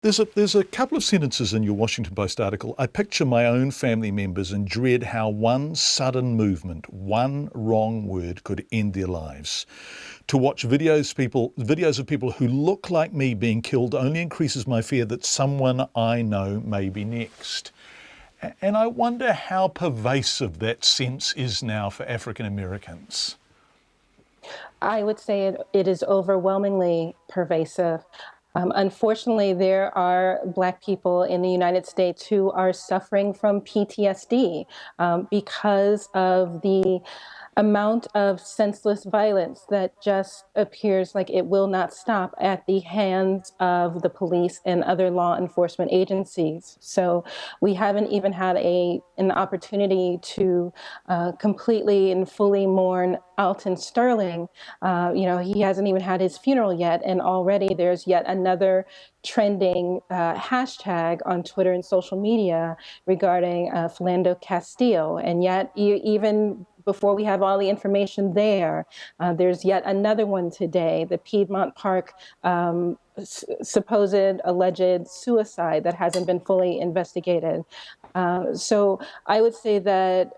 There's a couple of sentences in your Washington Post article. I picture my own family members and dread how one sudden movement, one wrong word could end their lives. To watch videos of people who look like me being killed only increases my fear that someone I know may be next. And I wonder how pervasive that sense is now for African Americans. I would say it is overwhelmingly pervasive. Unfortunately, there are Black people in the United States who are suffering from PTSD because of the amount of senseless violence that just appears like it will not stop at the hands of the police and other law enforcement agencies. So we haven't even had an opportunity to completely and fully mourn Alton Sterling. He hasn't even had his funeral yet, and already there's yet another trending hashtag on Twitter and social media regarding Philando Castile. And yet, even before we have all the information there, there's yet another one today, the Piedmont Park supposed alleged suicide that hasn't been fully investigated. So I would say that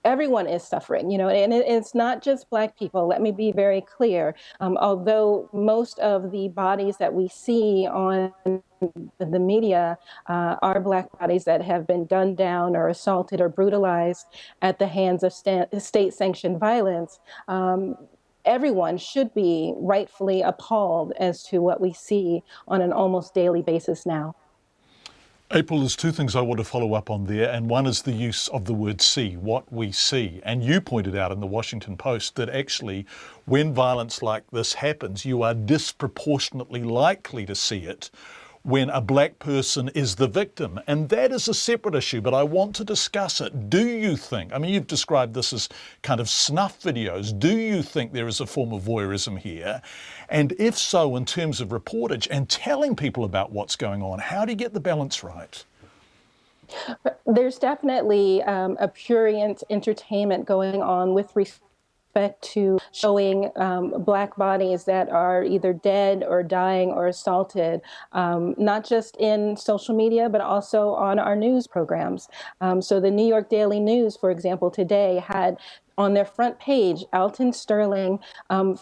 everyone is suffering, and it's not just Black people. Let me be very clear. Although most of the bodies that we see on the media are Black bodies that have been gunned down or assaulted or brutalized at the hands of state-sanctioned violence, everyone should be rightfully appalled as to what we see on an almost daily basis now. April, there's two things I want to follow up on there, and one is the use of the word see, what we see. And you pointed out in the Washington Post that actually when violence like this happens, you are disproportionately likely to see it when a Black person is the victim. And that is a separate issue, but I want to discuss it. Do you think, you've described this as kind of snuff videos, do you think there is a form of voyeurism here? And if so, in terms of reportage and telling people about what's going on, how do you get the balance right? There's definitely a prurient entertainment going on with respect to showing Black bodies that are either dead or dying or assaulted, not just in social media, but also on our news programs. So the New York Daily News, for example, today had on their front page, Alton Sterling,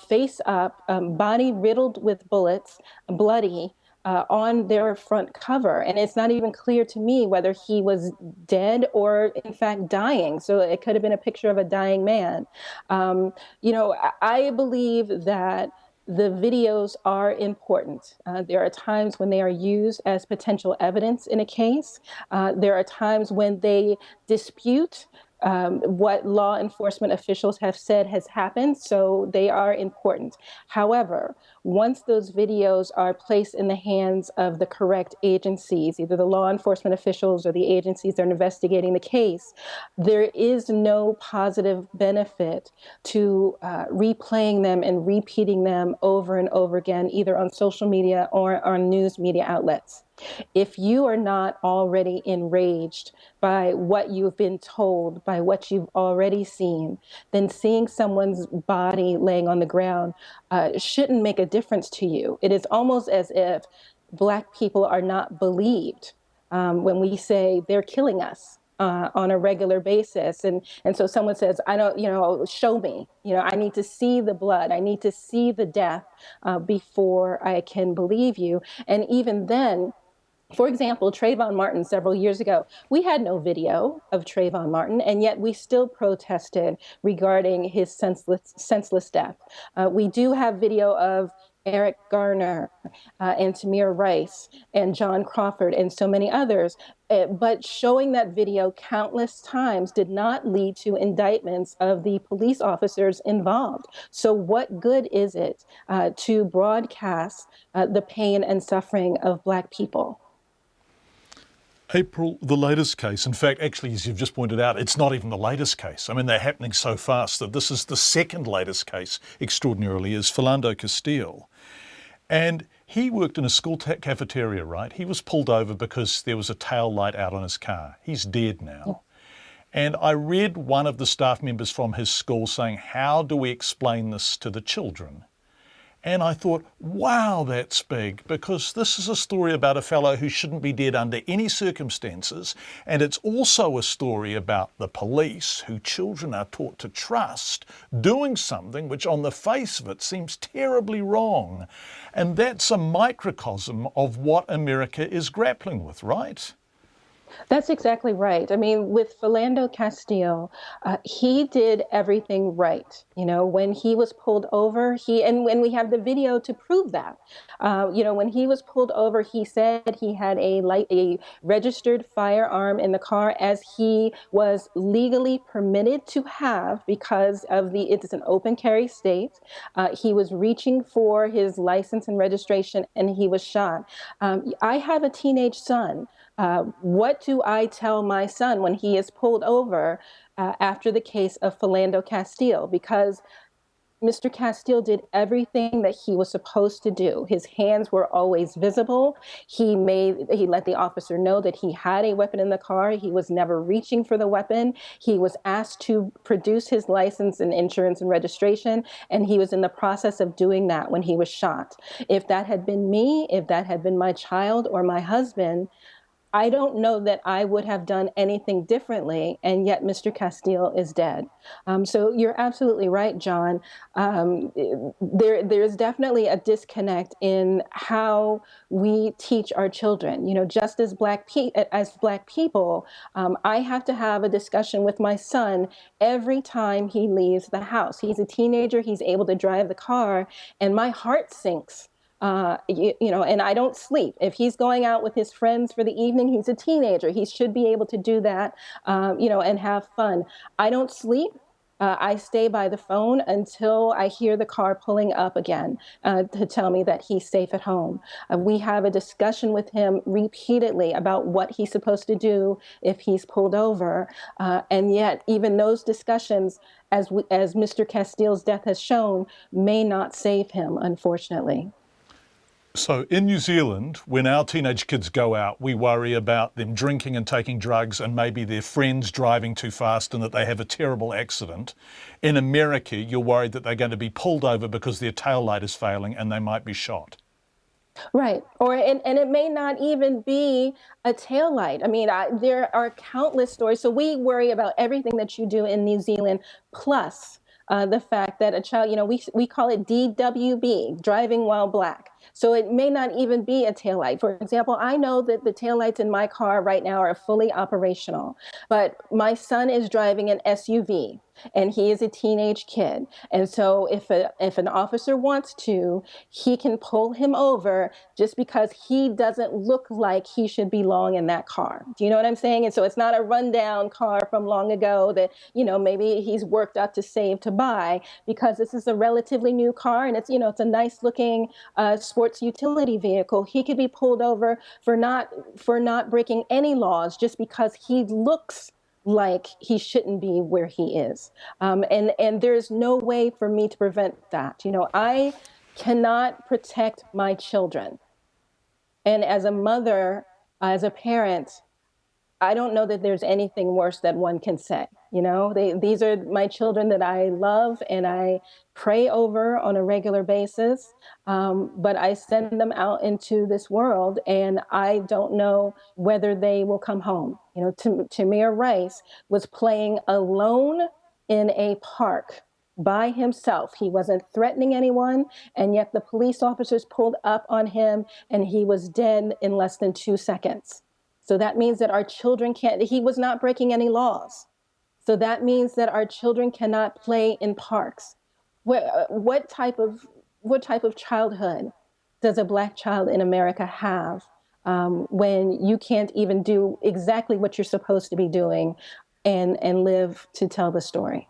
face up, body riddled with bullets, bloody, on their front cover. And it's not even clear to me whether he was dead or in fact dying. So it could have been a picture of a dying man. I believe that the videos are important. There are times when they are used as potential evidence in a case. There are times when they dispute what law enforcement officials have said has happened, so they are important. However, once those videos are placed in the hands of the correct agencies, either the law enforcement officials or the agencies that are investigating the case, there is no positive benefit to replaying them and repeating them over and over again, either on social media or on news media outlets. If you are not already enraged by what you've been told, by what you've already seen, then seeing someone's body laying on the ground shouldn't make a difference to you. It is almost as if Black people are not believed when we say they're killing us on a regular basis. And so someone says, I don't, show me, I need to see the blood. I need to see the death before I can believe you. And even then, for example, Trayvon Martin several years ago, we had no video of Trayvon Martin, and yet we still protested regarding his senseless death. We do have video of Eric Garner and Tamir Rice and John Crawford and so many others. But showing that video countless times did not lead to indictments of the police officers involved. So what good is it to broadcast the pain and suffering of Black people? April, the latest case, in fact, actually, as you've just pointed out, it's not even the latest case. They're happening so fast that this is the second latest case, extraordinarily, is Philando Castile. And he worked in a school cafeteria, right? He was pulled over because there was a tail light out on his car. He's dead now. And I read one of the staff members from his school saying, how do we explain this to the children? And I thought, wow, that's big, because this is a story about a fellow who shouldn't be dead under any circumstances. And it's also a story about the police, who children are taught to trust, doing something which on the face of it seems terribly wrong. And that's a microcosm of what America is grappling with, right? That's exactly right. I mean, with Philando Castile, he did everything right. You know, when he was pulled over, and when we have the video to prove that, you know, when he was pulled over, he said he had a registered firearm in the car, as he was legally permitted to have because of it's an open carry state. He was reaching for his license and registration, and he was shot. I have a teenage son. What do I tell my son when he is pulled over after the case of Philando Castile? Because Mr. Castile did everything that he was supposed to do. His hands were always visible. He let the officer know that he had a weapon in the car. He was never reaching for the weapon. He was asked to produce his license and insurance and registration, and he was in the process of doing that when he was shot. If that had been me, if that had been my child or my husband, I don't know that I would have done anything differently, and yet Mr. Castile is dead. So you're absolutely right, John. There's definitely a disconnect in how we teach our children. You know, just as Black people, I have to have a discussion with my son every time he leaves the house. He's a teenager. He's able to drive the car, and my heart sinks. You know, and I don't sleep. If he's going out with his friends for the evening, he's a teenager. He should be able to do that, you know, and have fun. I don't sleep. I stay by the phone until I hear the car pulling up again to tell me that he's safe at home. We have a discussion with him repeatedly about what he's supposed to do if he's pulled over. And yet, even those discussions, as Mr. Castile's death has shown, may not save him, unfortunately. So in New Zealand, when our teenage kids go out, we worry about them drinking and taking drugs and maybe their friends driving too fast and that they have a terrible accident. In America, you're worried that they're going to be pulled over because their tail light is failing and they might be shot. Right. And it may not even be a tail light. I mean, there are countless stories. So we worry about everything that you do in New Zealand, plus the fact that a child, you know, we call it DWB, driving while black. So it may not even be a taillight. For example, I know that the taillights in my car right now are fully operational, but my son is driving an SUV and he is a teenage kid. And so if an officer wants to, he can pull him over just because he doesn't look like he should belong in that car. Do you know what I'm saying? And so it's not a rundown car from long ago that, you know, maybe he's worked up to save to buy, because this is a relatively new car and it's, you know, it's a nice looking sports utility vehicle. He could be pulled over for not breaking any laws just because he looks like he shouldn't be where he is. And there's no way for me to prevent that. You know, I cannot protect my children. And as a mother, as a parent, I don't know that there's anything worse that one can say. You know, these are my children that I love and I pray over on a regular basis. But I send them out into this world and I don't know whether they will come home. You know, Tamir Rice was playing alone in a park by himself. He wasn't threatening anyone. And yet the police officers pulled up on him and he was dead in less than 2 seconds. So that means that our children he was not breaking any laws. So that means that our children cannot play in parks. What type of childhood does a Black child in America have when you can't even do exactly what you're supposed to be doing and live to tell the story?